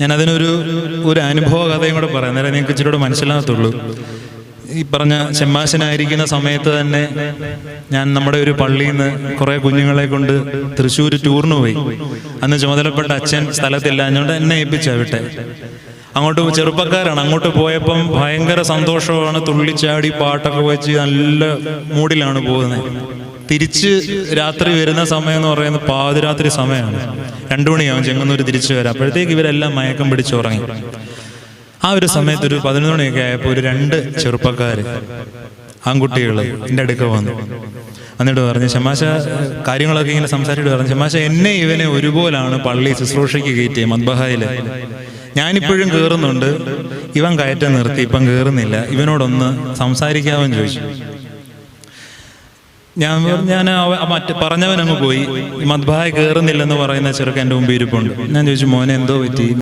ഞാനതിനൊരു അനുഭവ കഥയും കൂടെ പറയാം, നേരെ നിങ്ങൾക്ക് ഇച്ചിരി കൂടെ മനസ്സിലാകത്തുള്ളൂ. ഈ പറഞ്ഞ ഷമ്മാശനായിരിക്കുന്ന സമയത്ത് തന്നെ ഞാൻ നമ്മുടെ ഒരു പള്ളിയിൽ നിന്ന് കുറേ കുഞ്ഞുങ്ങളെ കൊണ്ട് തൃശ്ശൂർ ടൂറിന് പോയി. അന്ന് ചുമതലപ്പെട്ട അച്ഛൻ സ്ഥലത്തില്ല, അതുകൊണ്ട് എന്നെ ഏൽപ്പിച്ചാവിട്ടെ. അങ്ങോട്ട് ചെറുപ്പക്കാരാണ്. അങ്ങോട്ട് പോയപ്പം ഭയങ്കര സന്തോഷമാണ്, തുള്ളിച്ചാടി പാട്ടൊക്കെ വെച്ച് നല്ല മൂഡിലാണ് പോകുന്നത്. തിരിച്ച് രാത്രി വരുന്ന സമയം എന്ന് പറയുന്നത് പാതിരാത്രി സമയമാണ്, 2 മണിയാവും ചെങ്ങന്നൂർ തിരിച്ചു വരാം. അപ്പോഴത്തേക്ക് ഇവരെല്ലാം മയക്കം പിടിച്ചുറങ്ങി. ആ ഒരു സമയത്ത് ഒരു 11 മണിയൊക്കെ ആയപ്പോൾ ഒരു 2 ചെറുപ്പക്കാർ ആൺകുട്ടികൾ എൻ്റെ അടുക്ക വന്നു. എന്നിട്ട് പറഞ്ഞു, ശമാശ കാര്യങ്ങളൊക്കെ ഇങ്ങനെ സംസാരിച്ചിട്ട് പറഞ്ഞു, ശമാശ എന്നെ ഇവനെ ഒരുപോലാണ് പള്ളി ശുശ്രൂഷയ്ക്ക് കയറ്റിയ മദ്ബഹായിൽ. ഞാനിപ്പോഴും കയറുന്നുണ്ട്, ഇവൻ കയറ്റം നിർത്തി, ഇപ്പം കയറുന്നില്ല, ഇവനോടൊന്ന് സംസാരിക്കാമെന്ന് ചോദിച്ചു. ഞാൻ പറഞ്ഞവനങ്ങ് പോയി. മദ്ബഹായിൽ കയറുന്നില്ലെന്ന് പറയുന്ന ചെറുക്കൻ എൻ്റെ മുമ്പ് ഇരിപ്പുണ്ട്. ഞാൻ ചോദിച്ചു, മോനെ എന്തോ പറ്റി?